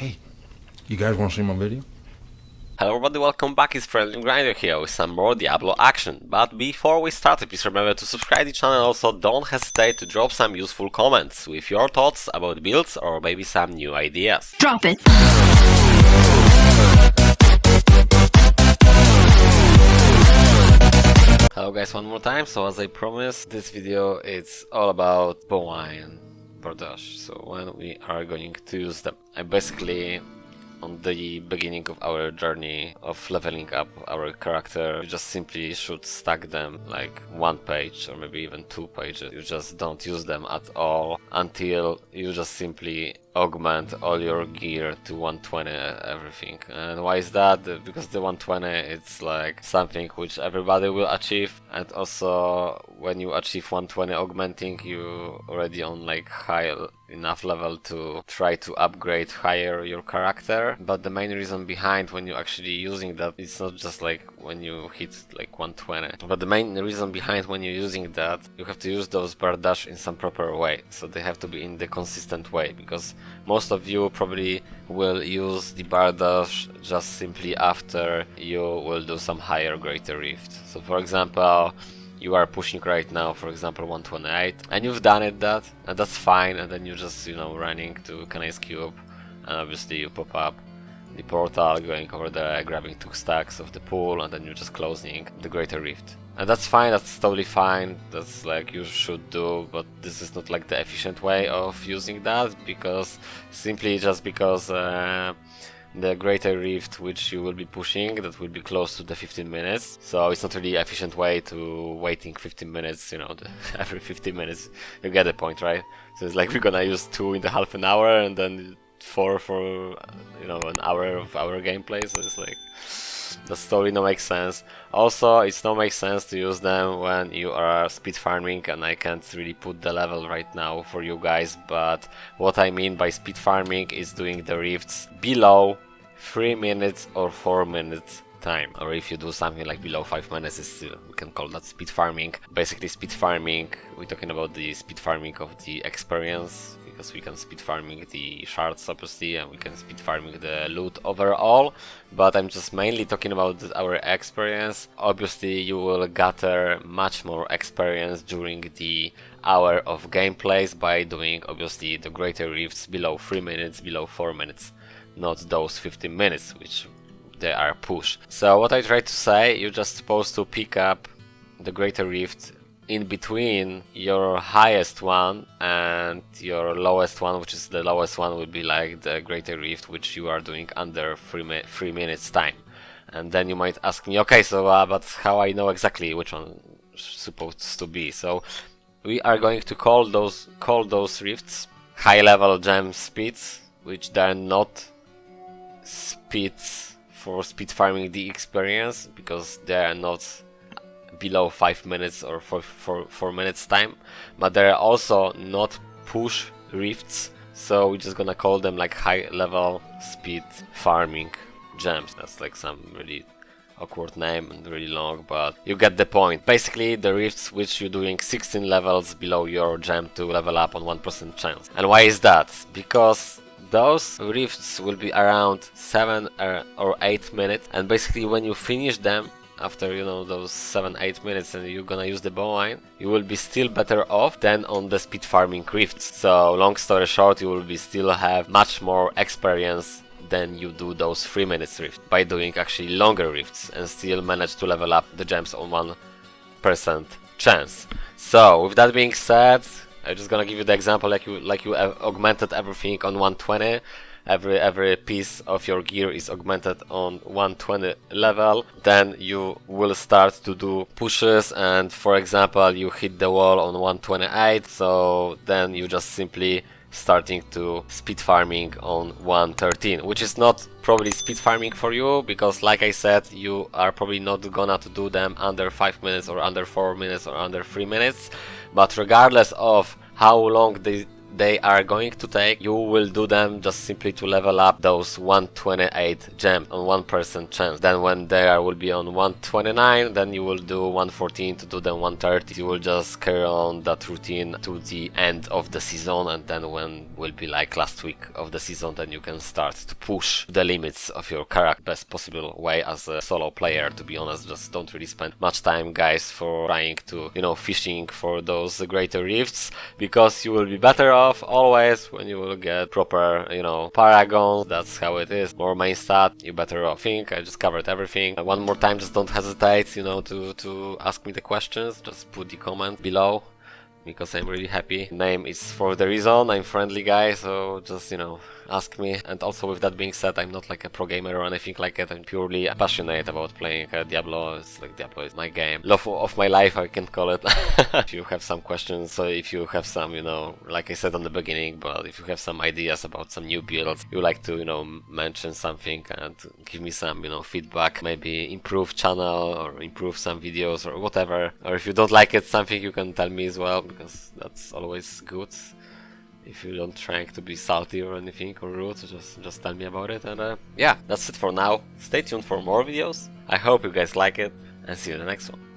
Hey, you guys want to see my video? Hello everybody, welcome back, it's Friendly Grinder here with some more Diablo action. But before we start, please remember to subscribe to the channel and also don't hesitate to drop some useful comments with your thoughts about builds or maybe some new ideas. Drop it! Hello guys, one more time. So as I promised, this video it's all about Bovine Bardiche. So when we are going to use them, I basically on the beginning of our journey of leveling up our character, you just simply should stack them like one page or maybe even 2 pages. You just don't use them at all until you just simply augment all your gear to 120 everything. And why is that? Because the 120 it's like something which everybody will achieve, and also when you achieve 120 augmenting, you already on like high enough level to try to upgrade higher your character. But the main reason behind when you actually using that, it's not just like when you hit like 120, but the main reason behind when you're using that, you have to use those Bardiche in some proper way. So they have to be in the consistent way, because most of you probably will use the Bardiche just simply after you will do some higher greater rift. So for example, you are pushing right now, for example 128, and you've done it and that's fine, and then you just, you know, running to Canais Cube, and obviously you pop up the portal, going over there, grabbing 2 stacks of the pool, and then you're just closing the greater rift. And that's fine, that's totally fine, that's like you should do, but this is not like the efficient way of using that, because simply just because the greater rift which you will be pushing, that will be close to the 15 minutes, so it's not really efficient way to waiting 15 minutes, you know, every 15 minutes. You get the point, right? So it's like we're gonna use 2 in the half an hour and then 4 for, you know, an hour of our gameplay. So it's like that's totally no make sense. Also, it's no make sense to use them when you are speed farming, and I can't really put the level right now for you guys, but what I mean by speed farming is doing the rifts below 3 minutes or 4 minutes time, or if you do something like below 5 minutes, it's still, we can call that speed farming. Basically speed farming, we're talking about the speed farming of the experience, because we can speed farming the shards obviously, and we can speed farming the loot overall, but I'm just mainly talking about our experience. Obviously you will gather much more experience during the hour of gameplays by doing obviously the greater rifts below 3 minutes, below 4 minutes, not those 15 minutes which they are push. So what I try to say, you're just supposed to pick up the greater rift in between your highest one and your lowest one, which is the lowest one will be like the greater rift which you are doing under 3 minutes time. And then you might ask me, okay, so but how I know exactly which one is supposed to be? So we are going to call those rifts high level gem speeds, which they are not speeds for speed farming the experience, because they are not below 5 minutes or 4 minutes time, but they're also not push rifts, so we're just gonna call them like high level speed farming gems. That's like some really awkward name and really long, but you get the point. Basically the rifts which you're doing 16 levels below your gem to level up on 1% chance. And why is that? Because those rifts will be around 7 or 8 minutes, and basically when you finish them after, you know, those 7-8 minutes and you're gonna use the bovine, you will be still better off than on the speed farming rifts. So long story short, you will be still have much more experience than you do those 3 minutes rift by doing actually longer rifts, and still manage to level up the gems on 1% chance. So with that being said, I'm just gonna give you the example, like you augmented everything on 120. Every piece of your gear is augmented on 120 level. Then you will start to do pushes, and for example you hit the wall on 128, so then you just simply starting to speed farming on 113, which is not probably speed farming for you, because like I said, you are probably not gonna to do them under 5 minutes or under 4 minutes or under 3 minutes. But regardless of how long they are going to take, you will do them just simply to level up those 128 gems on 1% chance. Then when they will be on 129, then you will do 114 to do them 130. You will just carry on that routine to the end of the season, and then when will be like last week of the season, then you can start to push the limits of your character best possible way as a solo player. To be honest, just don't really spend much time, guys, for trying to, you know, fishing for those greater rifts, because you will be better off always when you will get proper, you know, paragons. That's how it is. More main stat, you better off. I think I just covered everything. One more time, just don't hesitate, you know, to ask me the questions. Just put the comment below, because I'm really happy. Name is for the reason. I'm friendly guy, so just, you know, ask me. And also, with that being said, I'm not like a pro gamer or anything like that. I'm purely passionate about playing Diablo. It's like Diablo is my game, love of my life, I can call it. If you have some questions, so if you have some, you know, like I said on the beginning, but if you have some ideas about some new builds, you like to, you know, mention something and give me some, you know, feedback, maybe improve channel or improve some videos or whatever. Or if you don't like it, something you can tell me as well, because that's always good. If you don't try to be salty or anything or rude, just tell me about it. And yeah, that's it for now. Stay tuned for more videos. I hope you guys like it, and see you in the next one.